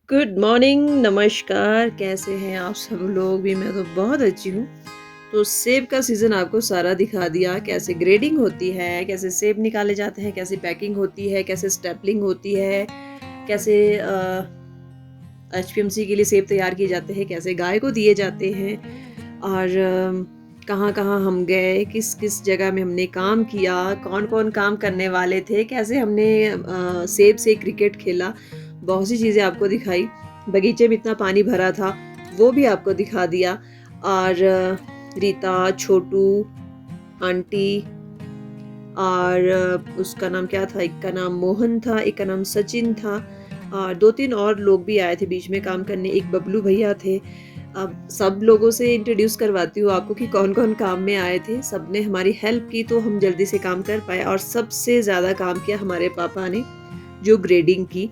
Good morning, नमस्कार। कैसे हैं आप सब लोग भी? मैं तो बहुत अच्छी हूँ। तो सेब का सीज़न आपको सारा दिखा दिया, कैसे ग्रेडिंग होती है, कैसे सेब निकाले जाते हैं, कैसे पैकिंग होती है, कैसे स्टेपलिंग होती है, कैसे एचपीएमसी के लिए सेब तैयार किए जाते हैं, कैसे गाय को दिए जाते हैं और कहाँ-कहाँ हम गए, किस-किस जगह में हमने काम किया, कौन-कौन काम करने वाले थे, कैसे हमने सेब से क्रिकेट खेला, बहुत सी चीज़ें आपको दिखाई। बगीचे में इतना पानी भरा था, वो भी आपको दिखा दिया और रीता, छोटू, आंटी और उसका नाम क्या था? एक का नाम मोहन था, एक का नाम सचिन था और 2-3 और लोग भी आए थे बीच में काम करने, एक बबलू भैया थे। अब सब लोगों से इंट्रोड्यूस करवाती हूँ आपको कि कौन-कौन काम में आए थे। सबने हमारी हेल्प की तो हम जल्दी से काम कर पाए और सबसे ज़्यादा काम किया हमारे पापा ने, जो ग्रेडिंग की।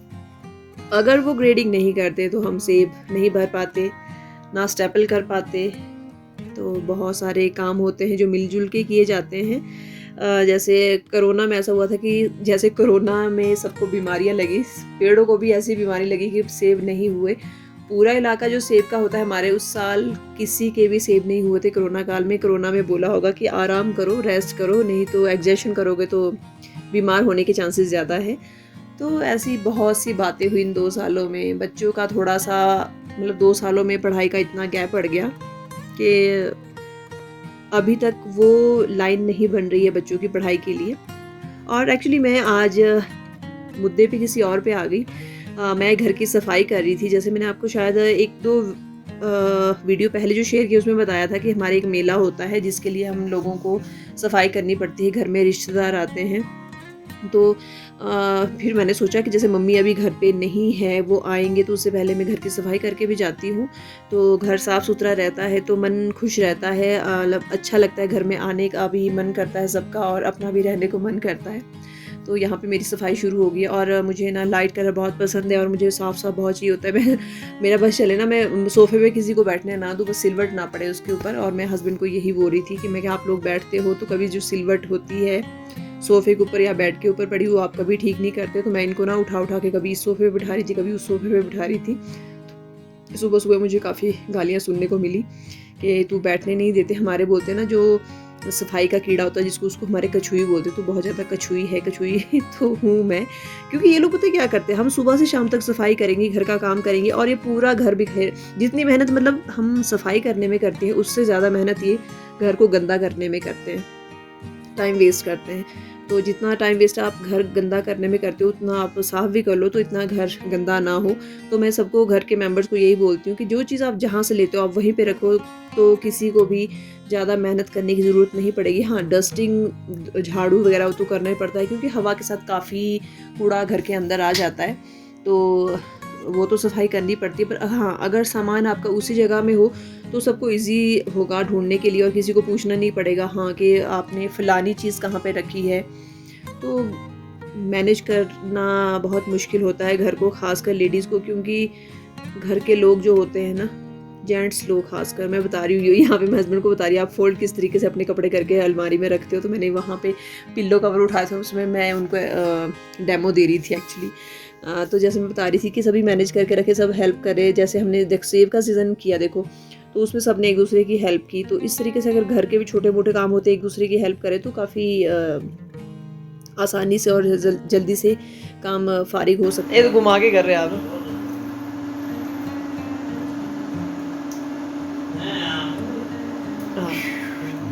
अगर वो ग्रेडिंग नहीं करते तो हम सेब नहीं भर पाते, ना स्टेपल कर पाते। तो बहुत सारे काम होते हैं जो मिलजुल के किए जाते हैं। जैसे कोरोना में ऐसा हुआ था कि जैसे कोरोना में सबको बीमारियां लगी, पेड़ों को भी ऐसी बीमारी लगी कि सेब नहीं हुए। पूरा इलाका जो सेब का होता है, हमारे उस साल किसी के भी सेब नहीं हुए थे कोरोना काल में। कोरोना में बोला होगा कि आराम करो, रेस्ट करो, नहीं तो एग्जर्शन करोगे तो बीमार होने के चांसेस ज़्यादा है। तो ऐसी बहुत सी बातें हुई इन 2 सालों में। बच्चों का थोड़ा-सा मतलब 2 सालों में पढ़ाई का इतना गैप पड़ गया कि अभी तक वो लाइन नहीं बन रही है बच्चों की पढ़ाई के लिए। और एक्चुअली मैं आज मुद्दे पे किसी और पे आ गई। मैं घर की सफाई कर रही थी। जैसे मैंने आपको शायद 1-2 वीडियो पहले जो शेयर किया उसमें बताया था कि हमारे एक मेला होता है जिसके लिए हम लोगों को सफाई करनी पड़ती है। घर में रिश्तेदार आते हैं। तो फिर मैंने सोचा कि जैसे मम्मी अभी घर पे नहीं है, वो आएँगे तो उससे पहले मैं घर की सफाई करके भी जाती हूँ। तो घर साफ-सुथरा रहता है तो मन खुश रहता है, अच्छा लगता है, घर में आने का भी मन करता है सबका और अपना भी रहने को मन करता है। तो यहाँ पे मेरी सफाई शुरू हो गई है और मुझे ना लाइट कलर बहुत पसंद है और मुझे साफ-साफ बहुत चाहिए होता है। मैं मेरा बस चले ना, मैं सोफ़े पे किसी को बैठने ना दूँ, बस सिलवट ना पड़े उसके ऊपर। और मैं हस्बैंड को यही बोल रही थी कि मैं क्या आप लोग बैठते हो तो कभी जो सिलवट होती है सोफ़े के ऊपर या बेड के ऊपर पड़ी, वो आप कभी ठीक नहीं करते। तो मैं इनको ना उठा-उठा के कभी इस सोफ़े पे बिठा रही थी, कभी उस सोफ़े पे बिठा रही थी। सुबह-सुबह मुझे काफ़ी गालियाँ सुनने को मिली कि तू बैठने नहीं देते। हमारे बोलते हैं ना, जो सफाई का कीड़ा होता है जिसको, उसको हमारे कछुई बोलते हैं। तो बहुत ज़्यादा कछुई है, कछुई तो हूँ मैं। क्योंकि ये लोग पता है क्या करते हैं, हम सुबह से शाम तक सफाई करेंगे, घर का काम करेंगे और ये पूरा घर बिखेर, जितनी मेहनत मतलब हम सफाई करने में करते हैं उससे ज़्यादा मेहनत ये घर को गंदा करने में करते हैं, टाइम वेस्ट करते हैं। तो जितना टाइम वेस्ट आप घर गंदा करने में करते हो उतना आप साफ़ भी कर लो तो इतना घर गंदा ना हो। तो मैं सबको, घर के मेंबर्स को यही बोलती हूँ कि जो चीज़ आप जहाँ से लेते हो आप वहीं पे रखो, तो किसी को भी ज़्यादा मेहनत करने की ज़रूरत नहीं पड़ेगी। हाँ, डस्टिंग, झाड़ू वगैरह वो तो करना ही पड़ता है क्योंकि हवा के साथ काफ़ी कूड़ा घर के अंदर आ जाता है। तो वो तो सफाई करनी पड़ती है। पर हाँ, अगर सामान आपका उसी जगह में हो तो सबको ईज़ी होगा ढूँढने के लिए और किसी को पूछना नहीं पड़ेगा हाँ, कि आपने फ़लानी चीज़ कहाँ पे रखी है। तो मैनेज करना बहुत मुश्किल होता है घर को, ख़ासकर लेडीज़ को, क्योंकि घर के लोग जो होते हैं ना, जेंट्स लोग ख़ासकर, मैं बता रही हूँ यहाँ पे मैं हस्बैंड को बता रही हूँ, आप फ़ोल्ड किस तरीके से अपने कपड़े करके अलमारी में रखते हो। तो मैंने वहाँ पे पिल्लो कवर उठाया था, उसमें मैं उनको डेमो दे रही थी एक्चुअली। तो जैसे मैं बता रही थी कि सभी मैनेज करके रखे, सब हेल्प करे। जैसे हमने सेब का सीज़न किया देखो, तो उसमें सबने एक दूसरे की हेल्प की। तो इस तरीके से अगर घर के भी छोटे-मोटे काम होते एक दूसरे की हेल्प करें तो काफ़ी आसानी से और जल्दी से काम फारिग हो सकता है। ये तो घुमा के कर रहे हैं आप। हाँ।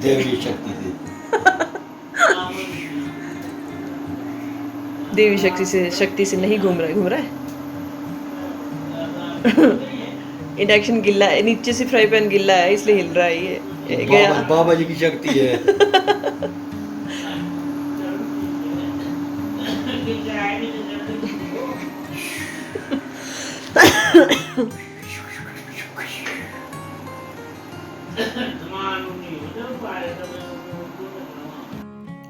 देवी शक्ति से। देवी शक्ति से नहीं घूम रहा है। इंडक्शन गिल्ला है, नीचे से फ्राई पैन गिल्ला है इसलिए हिल रहा है ये गया। बाबा जी की शक्ति है।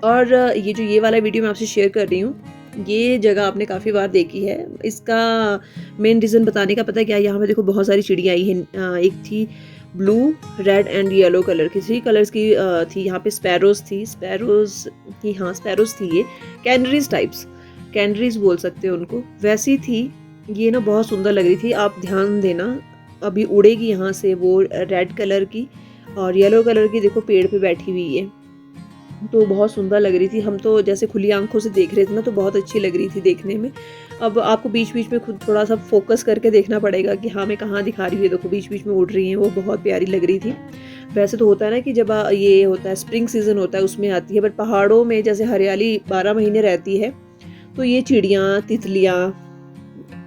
और ये वाला वीडियो मैं आपसे शेयर कर रही हूँ, ये जगह आपने काफ़ी बार देखी है। इसका मेन रीज़न बताने का पता है क्या है? यहाँ पे देखो बहुत सारी चिड़िया आई हैं। एक थी blue, red and yellow colour की, 3 कलर्स की थी। यहाँ पे स्पैरोज़ थी, स्पैरोज़ थी ये, कैनरीज़ टाइप्स, कैनरीज़ बोल सकते हो उनको, वैसी थी। ये ना बहुत सुंदर लग रही थी, आप ध्यान देना, अभी उड़ेगी यहाँ से वो रेड कलर की और येलो कलर की, देखो पेड़ पे बैठी हुई है, तो बहुत सुंदर लग रही थी। हम तो जैसे खुली आंखों से देख रहे थे ना, तो बहुत अच्छी लग रही थी देखने में। अब आपको बीच बीच में खुद थोड़ा सा फोकस करके देखना पड़ेगा कि हाँ मैं कहाँ दिखा रही हूँ, देखो बीच बीच में उड़ रही हैं, वो बहुत प्यारी लग रही थी। वैसे तो होता है ना कि जब ये होता है स्प्रिंग सीजन होता है उसमें आती है, बट पहाड़ों में जैसे हरियाली 12 महीने रहती है, तो ये चिड़ियाँ, तितलियाँ,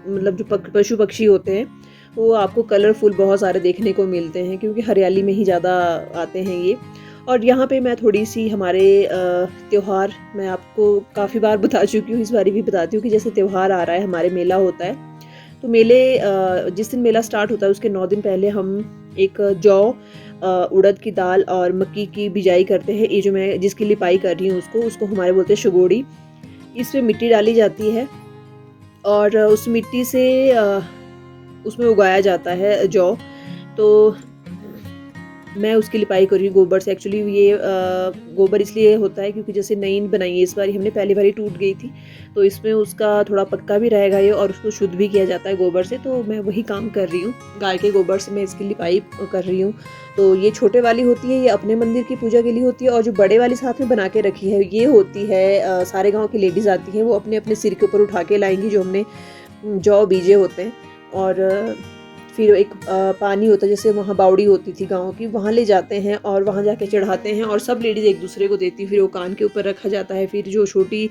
मतलब जो पशु पक्षी होते हैं, वो आपको कलरफुल बहुत सारे देखने को मिलते हैं, क्योंकि हरियाली में ही ज़्यादा आते हैं ये। और यहाँ पे मैं थोड़ी सी हमारे त्योहार मैं आपको काफ़ी बार बता चुकी हूँ, इस बार भी बताती हूँ कि जैसे त्यौहार आ रहा है, हमारे मेला होता है, तो मेले जिस दिन मेला स्टार्ट होता है उसके 9 दिन पहले हम एक जौ, उड़द की दाल और मक्की की बिजाई करते हैं। ये जो मैं जिसकी लिपाई कर रही हूँ उसको हमारे बोलते हैं शगोड़ी। इसमें मिट्टी डाली जाती है और उस मिट्टी से उसमें उगाया जाता है जौ। तो मैं उसकी लिपाई कर रही हूँ गोबर से। एक्चुअली ये गोबर इसलिए होता है क्योंकि जैसे नई बनाई है इस बार हमने, पहली बार ही टूट गई थी, तो इसमें उसका थोड़ा पक्का भी रहेगा ये, और उसको शुद्ध भी किया जाता है गोबर से। तो मैं वही काम कर रही हूँ, गाय के गोबर से मैं इसकी लिपाई कर रही हूँ। तो ये छोटे वाली होती है, ये अपने मंदिर की पूजा के लिए होती है, और जो बड़े वाली साथ में बना के रखी है ये होती है सारे गाँव की लेडीज़ आती हैं, वो अपने अपने सिर के ऊपर उठा के लाएंगी जो हमने जौ बीजे होते हैं। और फिर एक पानी होता है, जैसे वहाँ बावड़ी होती थी गाँव की, वहाँ ले जाते हैं और वहाँ जाके चढ़ाते हैं, और सब लेडीज़ एक दूसरे को देती, फिर वो कान के ऊपर रखा जाता है। फिर जो छोटी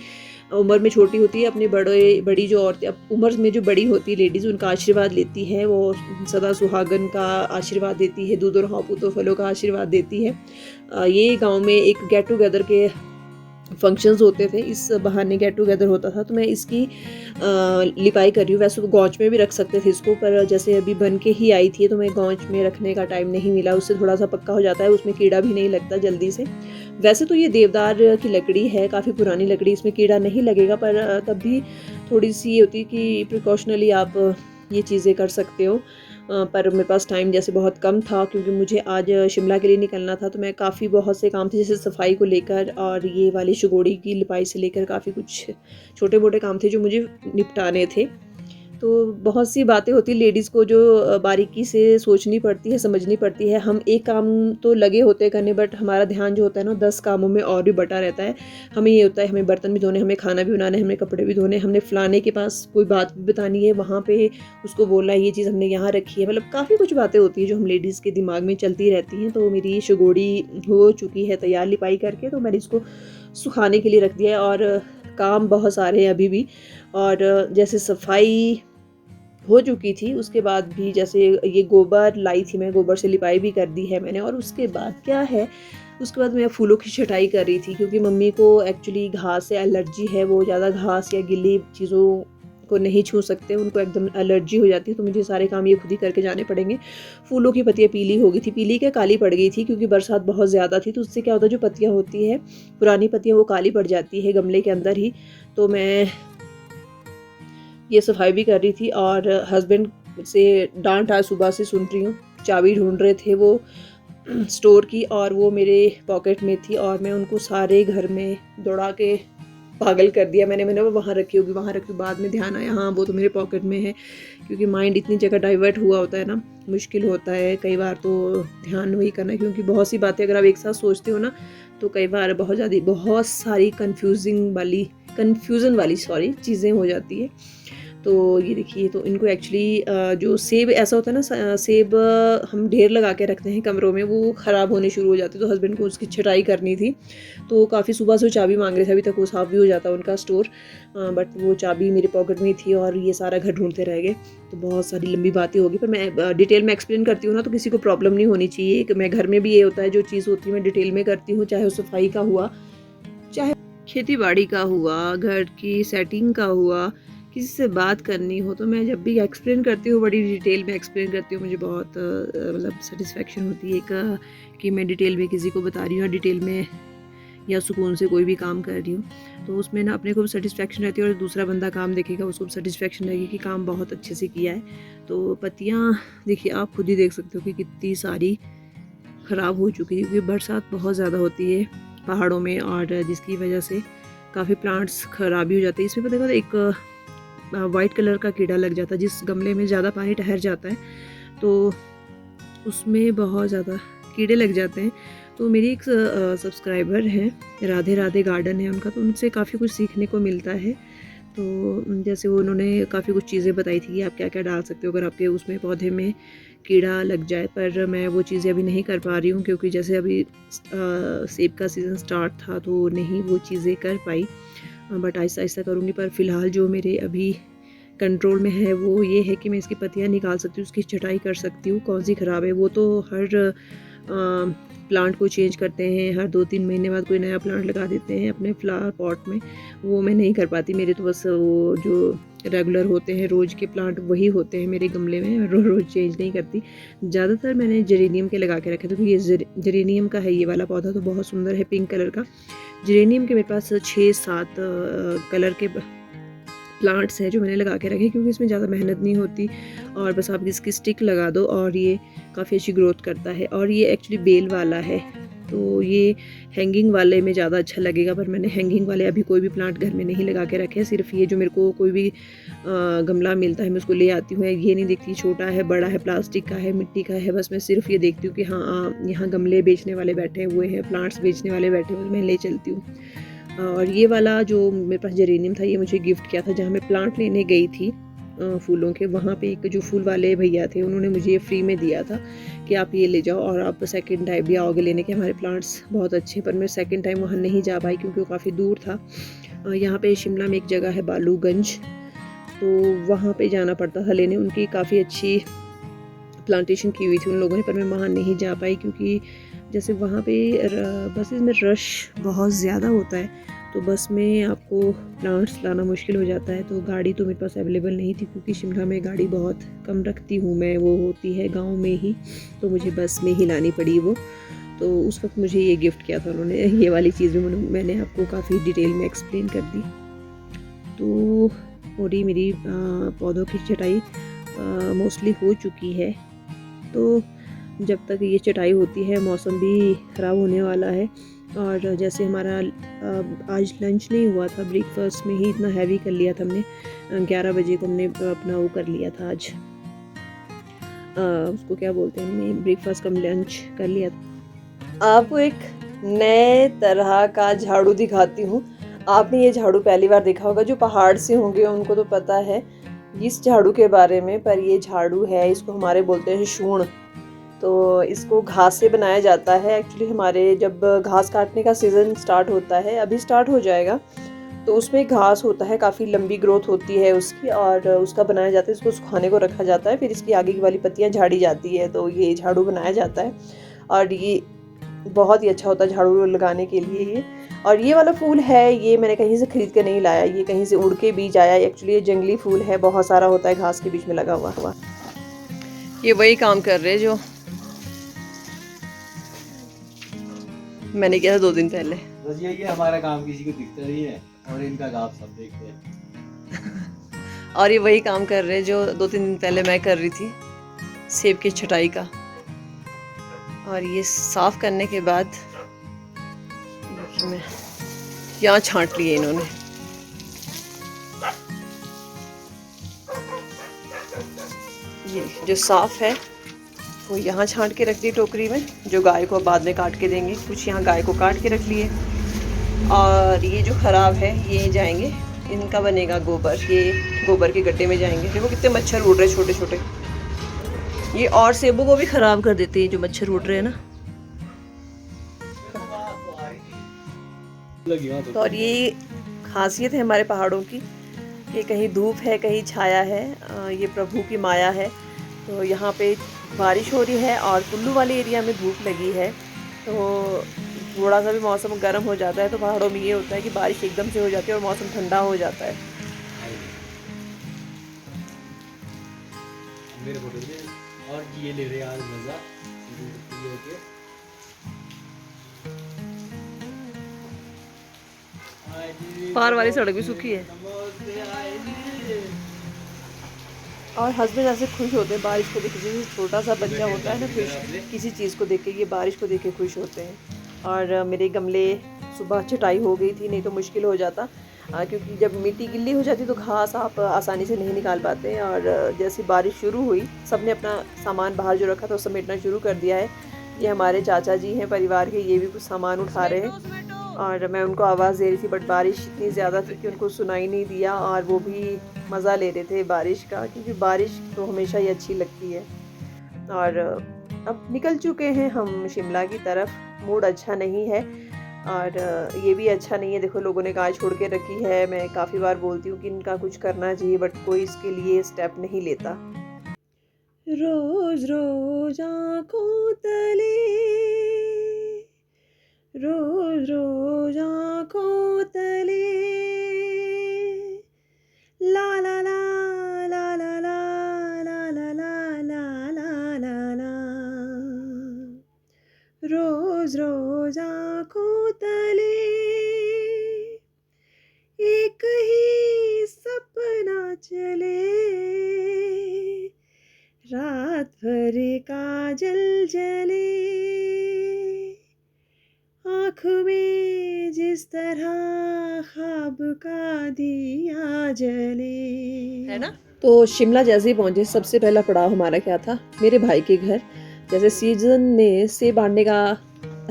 उम्र में छोटी होती है, अपने बड़ी जो औरतें उम्र में जो बड़ी होती है लेडीज़, उनका आशीर्वाद लेती है, वो सदा सुहागन का आशीर्वाद देती है, दूध और हापुतो फलों का आशीर्वाद देती है। ये गाँव में एक गेट टुगेदर के फंक्शंस होते थे, इस बहाने गेट टुगेदर होता था, तो मैं इसकी लिपाई कर रही हूँ। वैसे तो गौच में भी रख सकते थे इसको, पर जैसे अभी बन के ही आई थी तो मैं गौच में रखने का टाइम नहीं मिला, उससे थोड़ा सा पक्का हो जाता है, उसमें कीड़ा भी नहीं लगता जल्दी से। वैसे तो ये देवदार की लकड़ी है, काफ़ी पुरानी लकड़ी, इसमें कीड़ा नहीं लगेगा, पर तब भी थोड़ी सी ये होती है कि प्रिकॉशनली आप ये चीज़ें कर सकते हो। पर मेरे पास टाइम जैसे बहुत कम था, क्योंकि मुझे आज शिमला के लिए निकलना था, तो मैं काफ़ी बहुत से काम थे, जैसे सफाई को लेकर और ये वाली शगोड़ी की लिपाई से लेकर काफ़ी कुछ छोटे मोटे काम थे जो मुझे निपटाने थे। तो बहुत सी बातें होती हैं लेडीज़ को जो बारीकी से सोचनी पड़ती है, समझनी पड़ती है। हम एक काम तो लगे होते हैं करने, बट हमारा ध्यान जो होता है ना 10 कामों में और भी बटा रहता है। हमें ये होता है हमें बर्तन भी धोने, हमें खाना भी बनाना है, हमें कपड़े भी धोने, हमने फलाने के पास कोई बात भी बतानी है, वहाँ पे उसको बोलना है ये चीज़ हमने यहाँ रखी है। मतलब काफ़ी कुछ बातें होती हैं जो हम लेडीज़ के दिमाग में चलती रहती हैं। तो मेरी शगोड़ी हो चुकी है तैयार लिपाई करके, तो मैंने इसको सुखाने के लिए रख दिया है, और काम बहुत सारे हैं अभी भी। और जैसे सफाई हो चुकी थी, उसके बाद भी जैसे ये गोबर लाई थी मैं, गोबर से लिपाई भी कर दी है मैंने। और उसके बाद क्या है, उसके बाद मैं फूलों की छटाई कर रही थी, क्योंकि मम्मी को एक्चुअली घास से एलर्जी है, वो ज़्यादा घास या गिल्ली चीज़ों को नहीं छू सकते, उनको एकदम एलर्जी हो जाती है, तो मुझे सारे काम ये खुद ही करके जाने पड़ेंगे। फूलों की पत्तियाँ पीली हो गई थी, पीली क्या काली पड़ गई थी, क्योंकि बरसात बहुत ज़्यादा थी, तो उससे क्या होता है जो पत्तियाँ होती है पुरानी पत्तियाँ वो काली पड़ जाती है गमले के अंदर ही। तो मैं ये सफाई भी कर रही थी, और हस्बैंड से डांट आज सुबह से सुन रही हूँ। चाबी ढूंढ रहे थे वो स्टोर की, और वो मेरे पॉकेट में थी, और मैं उनको सारे घर में दौड़ा के पागल कर दिया। मैंने वो वहाँ रखी होगी, वहाँ रखी, बाद में ध्यान आया हाँ वो तो मेरे पॉकेट में है, क्योंकि माइंड इतनी जगह डाइवर्ट हुआ होता है ना, मुश्किल होता है कई बार तो ध्यान वही करना, क्योंकि बहुत सी बातें अगर आप एक साथ सोचते हो ना, तो कई बार बहुत सारी कन्फ्यूज़न वाली चीज़ें हो जाती है। तो ये देखिए, तो इनको एक्चुअली जो सेब ऐसा होता है ना, सेब हम ढेर लगा के रखते हैं कमरों में, वो ख़राब होने शुरू हो जाते हैं, तो हस्बैंड को उसकी छटाई करनी थी, तो काफ़ी सुबह से वो चाबी मांग रहे थे, अभी तक वो साफ़ भी हो जाता उनका स्टोर, बट वो चाबी मेरे पॉकेट में थी, और ये सारा घर ढूंढते रह गए। तो बहुत सारी लंबी बातें होगी, पर मैं डिटेल में एक्सप्लेन करती हूँ ना, तो किसी को प्रॉब्लम नहीं होनी चाहिए। मैं घर में भी ये होता है, जो चीज़ होती है मैं डिटेल में करती हूँ, चाहे वो सफाई का हुआ, चाहे खेती बाड़ी का हुआ, घर की सेटिंग का हुआ, किसी से बात करनी हो, तो मैं जब भी एक्सप्लेन करती हूँ बड़ी डिटेल में एक्सप्लेन करती हूँ। मुझे बहुत मतलब सेटिस्फेक्शन होती है कि मैं डिटेल में किसी को बता रही हूँ, डिटेल में या सुकून से कोई भी काम कर रही हूँ, तो उसमें ना अपने को भी सेटिस्फेक्शन रहती है, और दूसरा बंदा काम देखेगा उसको भी सेटिस्फेक्शन रहेगी कि काम बहुत अच्छे से किया है। तो पत्तियाँ देखिए, आप खुद ही देख सकते हो कि कितनी सारी ख़राब हो चुकी है, क्योंकि बरसात बहुत ज़्यादा होती है पहाड़ों में, और जिसकी वजह से काफ़ी प्लांट्स ख़राब भी हो जाते हैं। इसमें पता है एक वाइट कलर का कीड़ा लग जाता है। जिस गमले में ज़्यादा पानी ठहर जाता है तो उसमें बहुत ज़्यादा कीड़े लग जाते हैं। तो मेरी एक सब्सक्राइबर हैं, राधे राधे गार्डन है उनका, तो उनसे काफ़ी कुछ सीखने को मिलता है। तो जैसे वो उन्होंने काफ़ी कुछ चीज़ें बताई थी कि आप क्या क्या डाल सकते हो अगर आपके उसमें पौधे में कीड़ा लग जाए, पर मैं वो चीज़ें अभी नहीं कर पा रही हूँ क्योंकि जैसे अभी सेब का सीज़न स्टार्ट था तो नहीं वो चीज़ें कर पाई, बट आहिस्ता आहिस्ता करूँगी। पर फ़िलहाल जो मेरे अभी कंट्रोल में है वो ये है कि मैं इसकी पत्तियाँ निकाल सकती हूँ, उसकी छटाई कर सकती हूँ। कौन सी ख़राब है वो तो हर प्लांट को चेंज करते हैं, हर 2-3 महीने बाद कोई नया प्लांट लगा देते हैं अपने फ्लावर पॉट में, वो मैं नहीं कर पाती। मेरे तो बस वो जो रेगुलर होते हैं रोज़ के प्लांट वही होते हैं मेरे गमले में, रोज़ चेंज नहीं करती। ज़्यादातर मैंने जेरेनियम के लगा के रखे थे क्योंकि ये जेरेनियम का है ये वाला पौधा, तो बहुत सुंदर है पिंक कलर का। जेरेनियम के मेरे पास 6-7 कलर के प्लांट्स हैं जो मैंने लगा के रखे क्योंकि इसमें ज़्यादा मेहनत नहीं होती और बस आप इसकी स्टिक लगा दो और ये काफ़ी अच्छी ग्रोथ करता है। और ये एक्चुअली बेल वाला है तो ये हैंगिंग वाले में ज़्यादा अच्छा लगेगा, पर मैंने हैंगिंग वाले अभी कोई भी प्लांट घर में नहीं लगा के रखे हैं। सिर्फ ये जो मेरे को कोई भी गमला मिलता है मैं उसको ले आती हूँ, ये नहीं देखती छोटा है बड़ा है, प्लास्टिक का है मिट्टी का है, बस मैं सिर्फ ये देखती हूँ कि हाँ यहाँ गमले बेचने वाले बैठे हुए हैं, प्लांट्स बेचने वाले बैठे हुए, मैं ले चलती हूँ। और ये वाला जो मेरे पास जेरेनियम था ये मुझे गिफ्ट किया था जहाँ मैं प्लांट लेने गई थी फूलों के, वहाँ पे एक जो फूल वाले भैया थे उन्होंने मुझे ये फ्री में दिया था कि आप ये ले जाओ और आप सेकंड टाइम भी आओगे लेने के, हमारे प्लांट्स बहुत अच्छे। पर मैं सेकंड टाइम वहाँ नहीं जा पाई क्योंकि वो काफ़ी दूर था। यहाँ पे शिमला में एक जगह है बालूगंज, तो वहाँ पे जाना पड़ता था लेने, उनकी काफ़ी अच्छी प्लांटेशन की हुई थी उन लोगों ने, पर मैं वहाँ नहीं जा पाई क्योंकि जैसे वहाँ पे बसेस में रश बहुत ज़्यादा होता है तो बस में आपको प्लांट्स लाना मुश्किल हो जाता है। तो गाड़ी तो मेरे पास अवेलेबल नहीं थी क्योंकि शिमला में गाड़ी बहुत कम रखती हूँ मैं, वो होती है गांव में ही, तो मुझे बस में ही लानी पड़ी वो। तो उस वक्त मुझे ये गिफ्ट किया था उन्होंने, ये वाली चीज़ भी मैंने आपको काफ़ी डिटेल में एक्सप्लेन कर दी। तो थोड़ी मेरी पौधों की छटाई मोस्टली हो चुकी है। तो जब तक ये चटाई होती है मौसम भी ख़राब होने वाला है। और जैसे हमारा आज लंच नहीं हुआ था, ब्रेकफास्ट में ही इतना हैवी कर लिया था हमने, 11 बजे को हमने अपना वो कर लिया था आज, उसको क्या बोलते हैं, हमने ब्रेकफास्ट कम लंच कर लिया था। आपको एक नए तरह का झाड़ू दिखाती हूँ। आपने ये झाड़ू पहली बार देखा होगा, जो पहाड़ से होंगे उनको तो पता है इस झाड़ू के बारे में, पर ये झाड़ू है, इसको हमारे बोलते हैं शूण। तो इसको घास से बनाया जाता है। एक्चुअली हमारे जब घास काटने का सीज़न स्टार्ट होता है, अभी स्टार्ट हो जाएगा, तो उसमें घास होता है, काफ़ी लंबी ग्रोथ होती है उसकी, और उसका बनाया जाता है, इसको सुखाने को रखा जाता है, फिर इसकी आगे की वाली पत्तियाँ झाड़ी जाती है, तो ये झाड़ू बनाया जाता है। और ये बहुत ही अच्छा होता है झाड़ू लगाने के लिए ये। और ये वाला फूल है, ये मैंने कहीं से ख़रीद के नहीं लाया, ये कहीं से उड़ के बीज आया। एक्चुअली ये जंगली फूल है, बहुत सारा होता है घास के बीच में लगा हुआ। ये वही काम कर रहे जो मैंने किया था 2 दिन पहले। बस यही है, हमारा काम किसी को दिखता नहीं है और इनका काम सब देखते हैं। और ये वही काम कर रहे हैं जो 2-3 दिन पहले मैं कर रही थी, सेब की छटाई का। और ये साफ करने के बाद मैं यहाँ छांट लिए इन्होंने। ये जो साफ है वो यहाँ छांट के रख दी टोकरी में, जो गाय को बाद में काट के देंगे। कुछ यहाँ गाय को काट के रख लिए, और ये जो ख़राब है ये जाएंगे, इनका बनेगा गोबर, ये गोबर के गड्ढे में जाएंगे। देखो कितने मच्छर उड़ रहे हैं छोटे छोटे, ये और सेबों को भी ख़राब कर देते हैं जो मच्छर उड़ रहे हैं ना। तो और ये खासियत है हमारे पहाड़ों की कि कहीं धूप है कहीं छाया है, ये प्रभु की माया है। तो यहाँ पे बारिश हो रही है और कुल्लू वाले एरिया में धूप लगी है, तो थोड़ा सा भी मौसम गर्म हो जाता है तो पहाड़ों में ये होता है कि बारिश एकदम से हो जाती है और मौसम ठंडा हो जाता है। मेरे और ये ले रहे यार मजा पार वाली सड़क भी सूखी है। और हस्बैंड ऐसे खुश होते हैं बारिश को देख के, जैसे छोटा सा बच्चा होता है ना खुश किसी चीज़ को देख के, ये बारिश को देख के खुश होते हैं। और मेरे गमले सुबह छटाई हो गई थी, नहीं तो मुश्किल हो जाता। क्योंकि जब मिट्टी गिल्ली हो जाती है तो घास आप आसानी से नहीं निकाल पाते। और जैसे बारिश शुरू हुई, सबने अपना सामान बाहर जो रखा था वो समेटना शुरू कर दिया है। ये हमारे चाचा जी हैं परिवार के, ये भी कुछ सामान उठा रहे हैं और मैं उनको आवाज़ दे रही थी, बट बारिश इतनी ज़्यादा थी कि उनको सुनाई नहीं दिया। और वो भी मज़ा ले रहे थे बारिश का, क्योंकि बारिश तो हमेशा ही अच्छी लगती है। और अब निकल चुके हैं हम शिमला की तरफ। मूड अच्छा नहीं है और ये भी अच्छा नहीं है। देखो लोगों ने गाय छोड़ के रखी है। मैं काफ़ी बार बोलती हूँ कि इनका कुछ करना चाहिए, बट कोई इसके लिए स्टेप नहीं लेता। रोज रोज आँखों तले, रोज रोज आँखों तले, ला ला ला ला ला ला ला ला ला ला ला ला ला, रोज रोज आँखों तले एक ही सपना चले, रात भर काजल जले, आँख में जिस तरह ख्वाब का दिया जले, है ना। तो शिमला जैसे ही पहुंचे, सबसे पहला पड़ाव हमारा क्या था, मेरे भाई के घर। जैसे सीजन में सेब बांटने का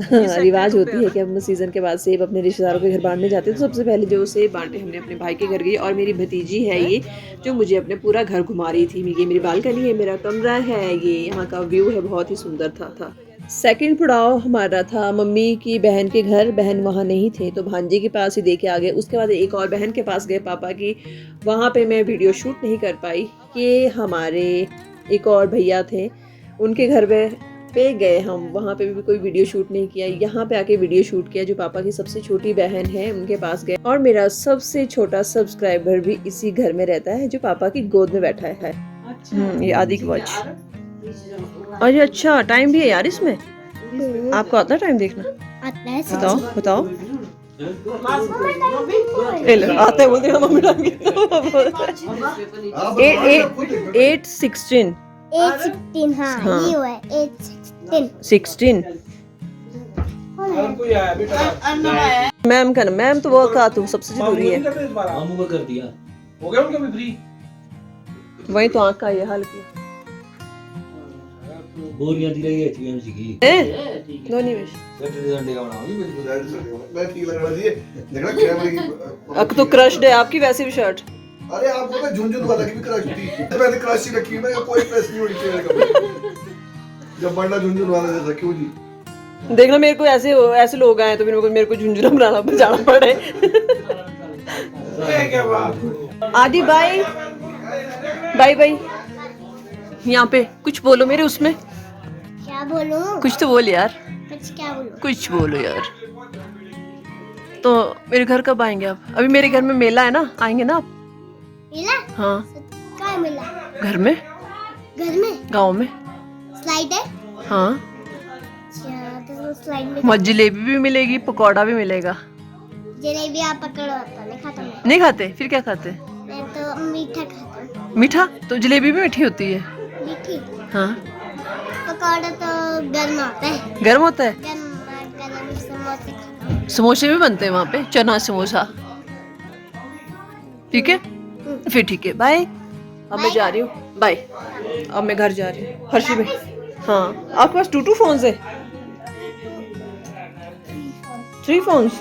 रिवाज होती है कि हम सीजन के बाद सेब अपने रिश्तेदारों के घर बांटने जाते हैं। तो सबसे पहले जो सेब बांटे हमने अपने भाई के घर गई। और मेरी भतीजी है ये, जो मुझे अपने पूरा घर घुमा रही थी। ये मेरी बालकनी है, मेरा कमरा है, ये यहाँ का व्यू है, बहुत ही सुंदर था। सेकंड पड़ाव हमारा था मम्मी की बहन के घर। बहन वहाँ नहीं थे तो भांजी के पास ही दे के आ गए। उसके बाद एक और बहन के पास गए पापा की, वहाँ पे मैं वीडियो शूट नहीं कर पाई। ये हमारे एक और भैया थे, उनके घर पे गए हम, वहाँ पे भी कोई वीडियो शूट नहीं किया। यहाँ पे आके वीडियो शूट किया। जो पापा की सबसे छोटी बहन है उनके पास गए। और मेरा सबसे छोटा सब्सक्राइबर भी इसी घर में रहता है, जो पापा की गोद में बैठा है। ये आदि की वॉच। अरे अच्छा, टाइम भी है यार इसमें। आपको आता है टाइम देखना? आता है। बताओ बताओ। आता है बोलते हैं मम्मी टाइम। 8:16 8:16 हाँ, हाँ। ये हुआ है 8:16 16। मैम का ना, मैम तो वो का तू सबसे जरूरी है। मामू का कर दिया, हो गया उनका भी फ्री। वही तो आँख का ये हाल किया। बोरियां दी रही है टीएमसी की। दो निवेश सैटरडे संडे का बनाओगी बिल्कुल। मैं ठीक लग रहा है। देखना कैमरे की अब तो क्रश्ड है आपकी वैसे भी शर्ट। अरे आपको मैं झुनझुन वाला की भी क्रश थी। मैंने क्रश ही रखी है, मैं कोई प्रेस नहीं होनी चाहिए कभी। जब बंडा झुनझुन वाला जैसा क्यों जी। देखना मेरे को ऐसे लोग आए तो फिर मेरे को झुंझुना बनाना बजाना पड़े। आदि बाय बाय बाय। यहाँ पे कुछ बोलो मेरे उसमें। क्या बोलूं? कुछ तो बोल यार, कुछ क्या बोलूं? कुछ बोलो यार। तो मेरे घर कब आएंगे आप? अभी मेरे घर में मेला है ना, आएंगे ना आप? मिला? हाँ। क्या मिला? घर में, घर में गांव में। स्लाइड है? हाँ। अच्छा, तो स्लाइड में वहाँ जलेबी भी मिलेगी, पकौड़ा भी मिलेगा। जलेबी आप पकड़ो, तो नहीं खाता मैं। नहीं खाते? फिर क्या खाते? मैं तो मीठा खाता हूँ। मीठा? तो जलेबी भी मीठी होती है। मीठी? हाँ। पकौड़ा तो गर्म होता है। गर्म होता है। गर्म समोसे खाता हूँ। समोसे भी बनते हैं वहाँ पे, चना समोसा। ठीक है, फिर ठीक है, बाय। अब मैं जा रही हूँ, बाय। अब मैं घर जा रही हूँ। हर्षी में। हाँ, आपके पास 2 फोन्स है? 3 फोन्स।